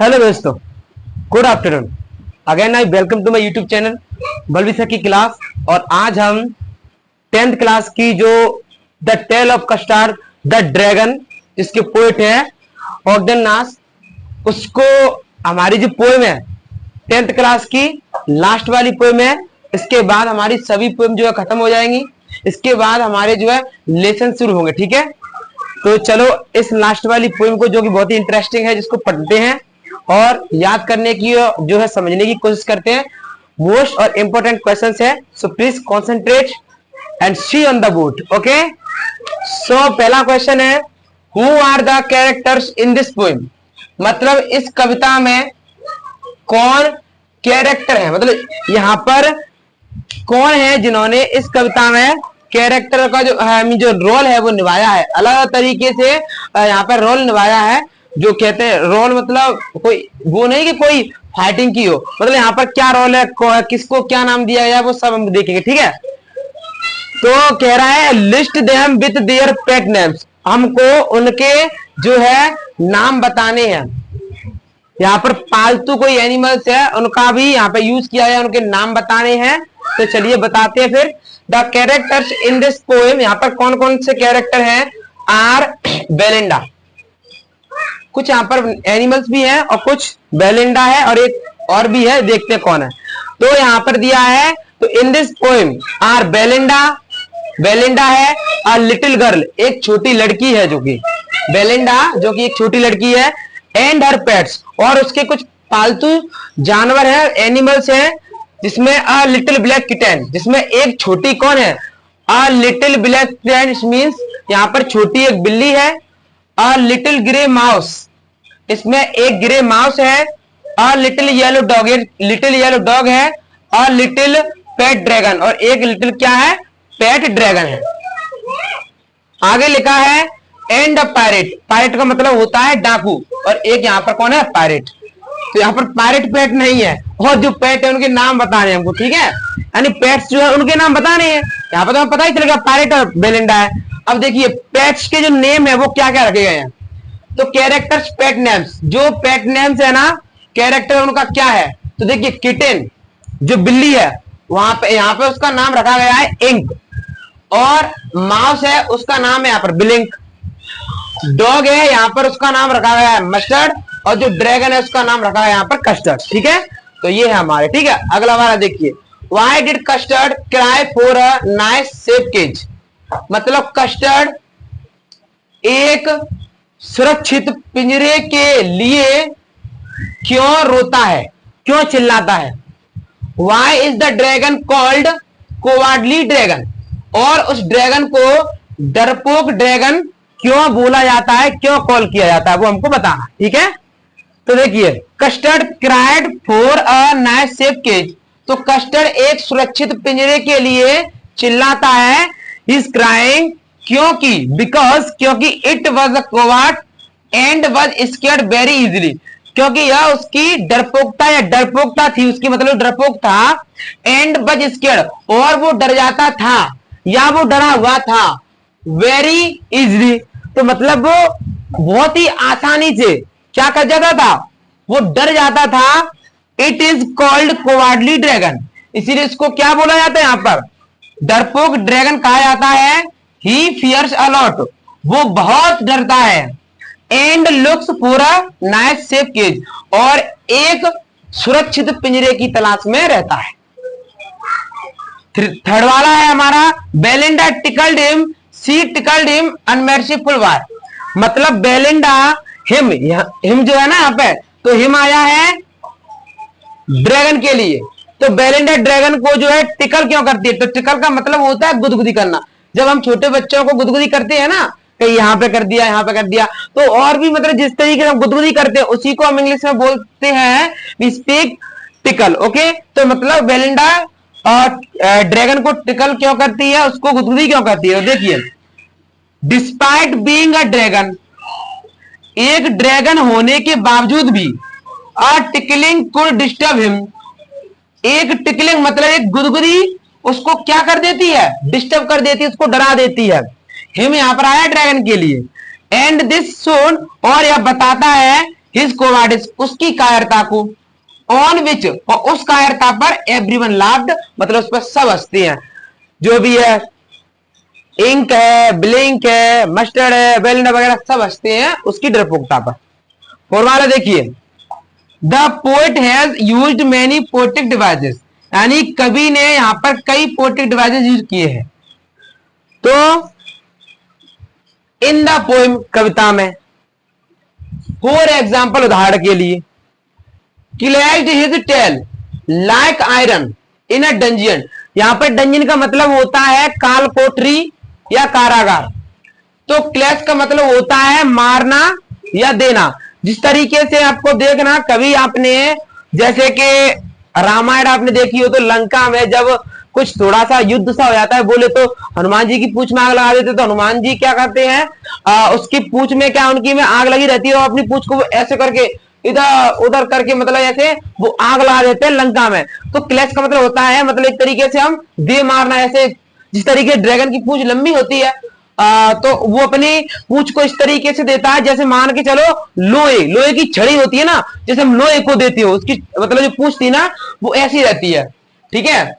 Hello दोस्तों, good afternoon. Again I welcome to my YouTube channel Balveer sir की क्लास। और आज हम 10th क्लास की जो the tale of Custard the dragon जिसके पोएट है ऑगडेन नास, उसको हमारी जो पोएम है 10th क्लास की लास्ट वाली पोएम है। इसके बाद हमारी सभी पोएम जो है खत्म हो जाएंगी। इसके बाद हमारे जो है लेसन शुरू होंगे। ठीक है, तो चलो इस लास्ट वाली पोएम को, जो कि बहुत ही इंटरेस्टिंग है, जिसको पढ़ते हैं और याद करने की जो है समझने की कोशिश करते हैं। मोस्ट और इंपॉर्टेंट क्वेश्चंस है, so please concentrate and see on the board. Okay, so पहला क्वेश्चन है, who are the characters in this poem. मतलब इस कविता में कौन कैरेक्टर है, मतलब यहां पर कौन है जिन्होंने इस कविता में कैरेक्टर का जो रोल है वो निभाया है। अलग अलग तरीके से यहाँ पर रोल निभाया है। जो कहते हैं रोल मतलब कोई वो नहीं कि कोई फाइटिंग की हो, मतलब यहाँ पर क्या रोल है, किसको क्या नाम दिया गया, वो सब हम देखेंगे। ठीक है, तो कह रहा है list them with their pet names. हमको उनके जो है नाम बताने हैं। यहाँ पर पालतू कोई एनिमल्स है उनका भी यहाँ पे यूज किया है, उनके नाम बताने हैं। तो चलिए बताते हैं फिर। The characters in this poem, यहाँ पर कौन कौन से कैरेक्टर हैं। आर बेलिंडा, कुछ यहाँ पर एनिमल्स भी हैं और कुछ बेलिंडा है और एक और भी है, देखते हैं कौन है। तो यहाँ पर दिया है, तो in this poem are Belinda, Belinda है। अ लिटिल गर्ल, एक छोटी लड़की है, जो कि बेलिंडा जो कि एक छोटी लड़की है। एंड हर पेट्स, और उसके कुछ पालतू जानवर है, एनिमल्स है, जिसमें अ लिटिल ब्लैक किटेन, जिसमें एक छोटी कौन है, a little black kitten means यहाँ पर छोटी एक बिल्ली है। अ लिटिल ग्रे माउस, इसमें एक ग्रे माउस है। A little yellow dog, little yellow dog है। अ लिटिल पेट ड्रैगन, और एक लिटिल क्या है, पेट ड्रैगन है। आगे लिखा है एंड अ पायरेट, पायरेट का मतलब होता है डाकू, और एक यहाँ पर कौन है, पायरेट। तो यहाँ पर पायरेट पेट नहीं है, और जो पेट है उनके नाम बताने हमको। ठीक है, यानी पेट्स जो है उनके नाम बताने हैं। यहाँ पर तो पता ही चलेगा पायरेट और बेलिंडा है। अब देखिए पेट्स के जो नेम है वो क्या क्या रखे गए हैं। तो कैरेक्टर्स पेट नेम्स, जो पेट नेम्स है ना कैरेक्टर उनका क्या है। तो देखिए किटेन जो बिल्ली है, वहां पे यहाँ पे उसका नाम रखा गया है इंक, और माउस है उसका नाम है यहाँ पर ब्लिंक। डॉग है यहाँ पर उसका नाम रखा गया है मस्टर्ड, और जो ड्रैगन है उसका नाम रखा है यहाँ पर कस्टर्ड। ठीक है, तो ये है हमारे। ठीक है, अगला वाला देखिए, why did Custard cry for a nice safe cage. मतलब कस्टर्ड एक सुरक्षित पिंजरे के लिए क्यों रोता है, क्यों चिल्लाता है। Why is the dragon called कोवार्डली dragon, और उस ड्रैगन को डरपोक ड्रैगन क्यों बोला जाता है, क्यों कॉल किया जाता है, वो हमको बताना। ठीक है, तो देखिए Custard cried for a nice safe cage. तो कस्टर्ड एक सुरक्षित पिंजरे के लिए चिल्लाता है। इज क्राइंग क्योंकि, बिकॉज क्योंकि it was a coward and was scared very easily, क्योंकि यह उसकी डरपोकता या डरपोकता थी, उसकी मतलब डरपोक था। एंड वॉज स्केयर्ड, और वो डर जाता था या वो डरा हुआ था। वेरी इजिली, तो मतलब वो बहुत ही आसानी से क्या कर जाता था, वो डर जाता था। इट इज कॉल्ड कोवार्डली ड्रैगन, इसीलिए इसको क्या बोला जाता है, यहां पर डरपोक ड्रैगन कहा जाता है। ही फियर्स अ लॉट, वो बहुत डरता है। And looks for a nice safe cage, और एक सुरक्षित पिंजरे की तलाश में रहता है। थर्ड वाला है हमारा, बेलिंडा टिकल्ड हिम, सी टिकल्ड हिम अनमर्सीफुल वार। मतलब बेलिंडा हिम, हिम जो है ना यहाँ पे, तो हिम आया है ड्रैगन के लिए। तो बेलिंडा ड्रैगन को जो है टिकल क्यों करती है। तो टिकल का मतलब होता है गुदगुदी करना। जब हम छोटे बच्चों को गुदगुदी करते हैं ना, कहीं यहाँ पे कर दिया, यहाँ पे कर दिया, तो और भी मतलब जिस तरीके से हम गुदगुदी करते हैं उसी को हम इंग्लिश में बोलते हैं वी स्पीक टिकल। ओके, तो मतलब बेलिंडा और ड्रैगन को टिकल क्यों करती है, उसको गुदगुदी क्यों करती है। देखिए डिस्पाइट बीइंग अ ड्रैगन, एक ड्रैगन होने के बावजूद भी, अ टिकलिंग कुड डिस्टर्ब हिम, एक टिकलिंग मतलब एक गुदगुदी उसको क्या कर देती है, डिस्टर्ब कर देती है, उसको डरा देती है। हिम यहां पर आया ड्रैगन के लिए। एंड दिस सोन, और यह बताता है हिज कोवार्डिस, उसकी कायरता को, ऑन विच, और उस कायरता पर एवरीवन लाफ्ड, मतलब उस पर सब हंसते हैं, जो भी है, इंक है, ब्लिंक है, मस्टर्ड है, वेलनर वगैरह सब हंसते हैं उसकी डरपोकता पर। फॉर्मूला देखिए, the poet has used many poetic devices, यानी कवि ने यहां पर कई पोएटिक डिवाइसेस यूज किए हैं। तो इन द पोएम, कविता में, फॉर एग्जाम्पल, उदाहरण के लिए, clashed his tail like iron in a dungeon, यहां पर डंजियन का मतलब होता है काल कोठरी या कारागार, तो क्लैश का मतलब होता है मारना या देना। जिस तरीके से आपको देखना, कभी आपने जैसे कि रामायण आपने देखी हो, तो लंका में जब कुछ थोड़ा सा युद्ध सा हो जाता है, बोले तो हनुमान जी की पूंछ में आग लगा देते, तो हनुमान जी क्या करते हैं, उसकी पूंछ में क्या, उनकी में आग लगी रहती है, और अपनी पूंछ को ऐसे करके इधर उधर करके, मतलब ऐसे वो आग लगा देते हैं लंका में। तो क्लैश का मतलब होता है, मतलब एक तरीके से हम दे मारना, ऐसे जिस तरीके ड्रैगन की पूंछ लंबी होती है, तो वो अपनी पूंछ को इस तरीके से देता है, जैसे मान के चलो लोहे की छड़ी होती है ना, जैसे हम लोहे को देते हो, उसकी मतलब जो पूंछ थी ना वो ऐसी रहती है, ठीक है।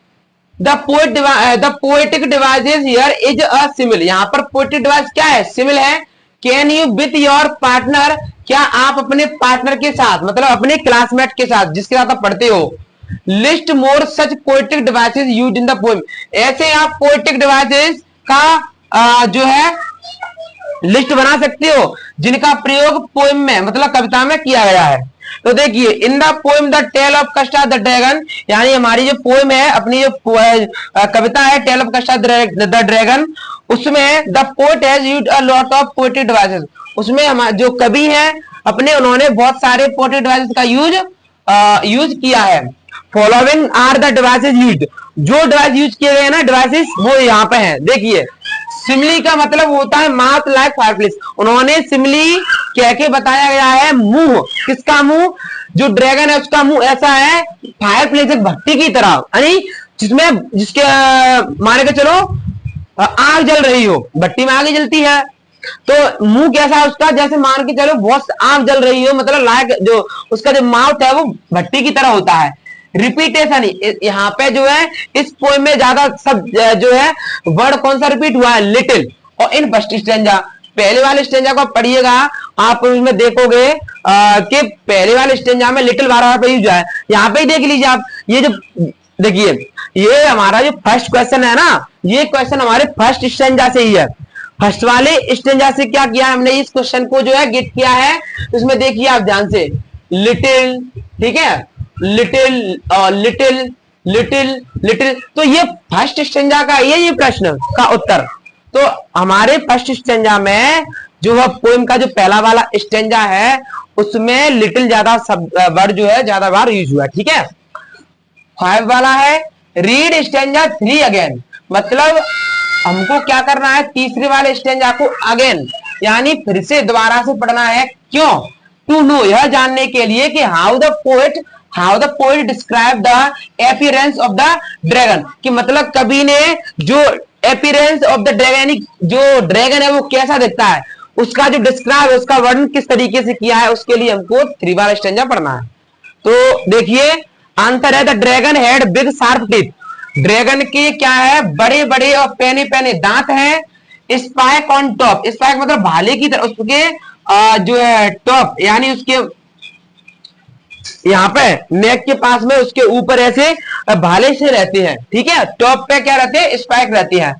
The poetic devices here is a simile, यहां पर पोएटिक डिवाइस क्या है, सिमिल है। Can you with your partner, क्या आप अपने पार्टनर के साथ, मतलब अपने क्लासमेट के साथ जिसके साथ आप पढ़ते हो, list more such poetic devices used in the poem, ऐसे आप पोएटिक डिवाइसेस का जो है लिस्ट बना सकते हो जिनका प्रयोग पोएम में, मतलब कविता में किया गया है। तो देखिए, in the poem the tale of Custard the dragon, यानी हमारी जो पोएम है, अपनी जो कविता है tale of Custard the dragon, उसमें the poet has used a lot of poetic devices, उसमें हमारे जो कवि हैं अपने, उन्होंने बहुत सारे पोएटिक डिवाइसेस का यूज किया है। Following are the devices used, जो डिवाइस यूज किए गए ना डिवाइसेस, वो यहाँ पे हैं। देखिए, सिमली का मतलब होता है माउथ लाइक फायरप्लेस, उन्होंने सिमली कह के बताया गया है मुंह, किसका मुंह, जो ड्रैगन है उसका मुंह ऐसा है फायरप्लेस, एक भट्टी की तरह, यानी जिसके माने के चलो आग जल रही हो, भट्टी में आग जलती है, तो मुंह कैसा है उसका, जैसे मान के चलो बहुत आग जल रही हो, मतलब लाइक जो उसका जो माउथ है वो भट्टी की तरह होता है। रिपीटेशन, यहाँ पे जो है इस पोएम में ज्यादा सब जो है वर्ड कौन सा रिपीट हुआ है, लिटिल, और इन फर्स्ट स्टेंजा, पहले वाले स्टेंजा को पढ़िएगा, आप उसमें देखोगे कि पहले वाले स्टेंजा में लिटिल बार बार यूज हुआ है। यहाँ पे ही देख लीजिए आप, ये जो देखिए, ये हमारा जो फर्स्ट क्वेश्चन है ना, ये क्वेश्चन हमारे फर्स्ट स्टेंजा से ही है। फर्स्ट वाले स्टेंजा से क्या किया है हमने, इस क्वेश्चन को जो है गेट किया है, उसमें देखिए आप ध्यान से, लिटिल, ठीक है, लिटिल लिटिल लिटिल लिटिल, तो ये फर्स्ट स्टेंजा का ये प्रश्न का उत्तर। तो हमारे फर्स्ट स्टेंजा में जो वह पोएम का जो पहला वाला स्टेंजा है, उसमें लिटिल ज्यादा वर्ड जो है ज्यादा बार यूज हुआ, ठीक है। 5 वाला है, रीड स्टेंजा 3 अगेन, मतलब हमको क्या करना है, तीसरे वाले स्टेंजा को अगेन, यानी फिर से दोबारा से पढ़ना है। क्यों? टू नो, यह जानने के लिए कि how the poet describe the appearance of the dragon, कि मतलब कवि ने जो अपीयरेंस ऑफ द ड्रैगन, जो ड्रैगन है वो कैसा दिखता है, उसका जो डिस्क्राइब, उसका वर्णन किस तरीके से किया है, उसके लिए हमको 3 वाला स्टेंजा पढ़ना है। तो देखिए आंसर है, the dragon had big sharp teeth, dragon के क्या है, बड़े बड़े और पैने पैने दांत हैं। स्पाइक ऑन टॉप, स्पाइक मतलब भाले की तरह, उसके जो है टॉप, यानी उसके यहाँ पे नेक के पास में उसके ऊपर ऐसे भाले से रहते हैं, ठीक है। टॉप पे क्या रहते हैं, स्पाइक रहती है।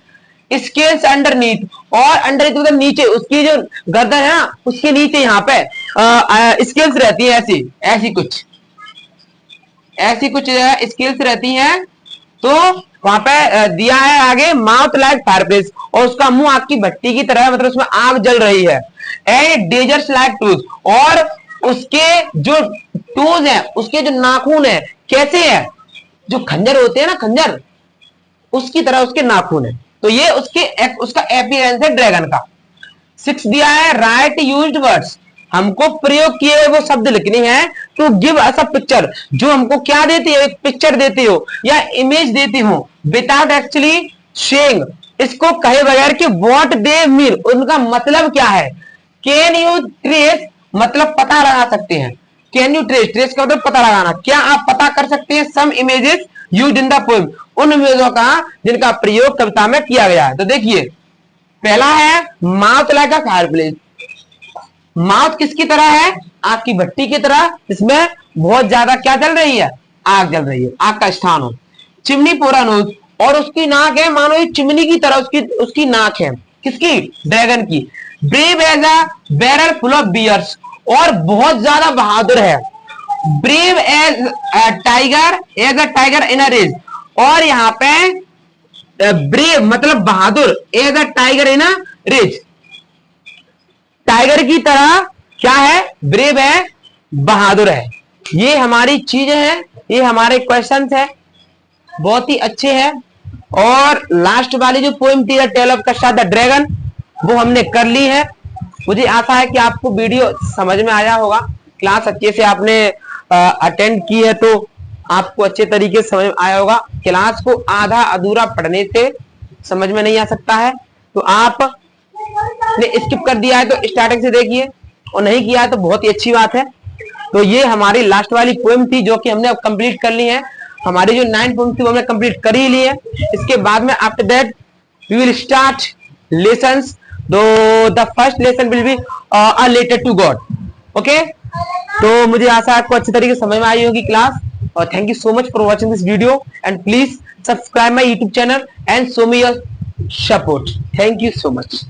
स्केल्स अंडरनीथ, और अंडरनीथ मतलब नीचे, उसकी जो गर्दन है ना उसके नीचे यहाँ पे स्केल्स रहती है, ऐसी कुछ स्केल्स रहती हैं। तो वहां पे दिया है आगे, माउथ लाइक फायरप्लेस, और उसका मुंह आग की भट्टी की तरह है, मतलब उसमें आग जल रही है। एंड डेजर्स लाइक टूथ, और उसके जो टूज है, उसके जो नाखून है कैसे है, जो खंजर होते हैं ना, खंजर, उसकी तरह उसके नाखून है। तो ये उसका अपीयरेंस है ड्रैगन का। 6 दिया है, राइट यूज्ड वर्ड्स, हमको प्रयोग किए हुए वो शब्द लिखने हैं। To give us a picture, जो हमको क्या देती है, एक पिक्चर देती हो या इमेज देती हो, विदाउट एक्चुअली शेइंग, इसको कहे बगैर कि व्हाट दे मीन, उनका मतलब क्या है। कैन यू ट्रेस मतलब पता लगा सकते हैं। कैन यू ट्रेस, ट्रेस का मतलब पता लगाना, क्या आप पता कर सकते हैं some images used in the poem, उन इमेजों का जिनका प्रयोग कविता में किया गया है। तो देखिए पहला है माउथ लाइक अ फायरप्लेस, माउथ किसकी तरह है, आग की भट्टी की तरह, इसमें बहुत ज्यादा क्या जल रही है, आग जल रही है, आग का स्थान हो। चिमनी पोरा नोज, और उसकी नाक है मानो ये चिमनी की तरह उसकी उसकी नाक है, किसकी, ड्रैगन की। Brave as a barrel full of bears, और बहुत ज्यादा बहादुर है। Brave as a tiger in a race, और यहाँ पे ब्रेव मतलब बहादुर, as a tiger in a race, tiger की तरह क्या है, ब्रेव है, बहादुर है। ये हमारी चीजें हैं, ये हमारे क्वेश्चंस है, बहुत ही अच्छे हैं। और लास्ट वाली जो पोएम थी the tale of Custard the dragon, वो हमने कर ली है। मुझे आशा है कि आपको वीडियो समझ में आया होगा, क्लास अच्छे से आपने अटेंड की है तो आपको अच्छे तरीके से समझ में आया होगा। क्लास को आधा अधूरा पढ़ने से समझ में नहीं आ सकता है, तो आप ने स्किप कर दिया है तो स्टार्टिंग से देखिए, और नहीं किया है तो बहुत ही अच्छी बात है। तो ये हमारी लास्ट वाली पोएम थी जो कि हमने अब कंप्लीट कर ली है। हमारी जो 9 पोएम थी वो हमने कंप्लीट कर ही ली है। इसके बाद में after that we will start lessons, though the first lesson will be a letter to God. Okay, तो मुझे आशा है आपको अच्छी तरीके से समझ में आई होगी क्लास, और thank you so much for watching this video and please subscribe my YouTube channel and show me your support. Thank you so much.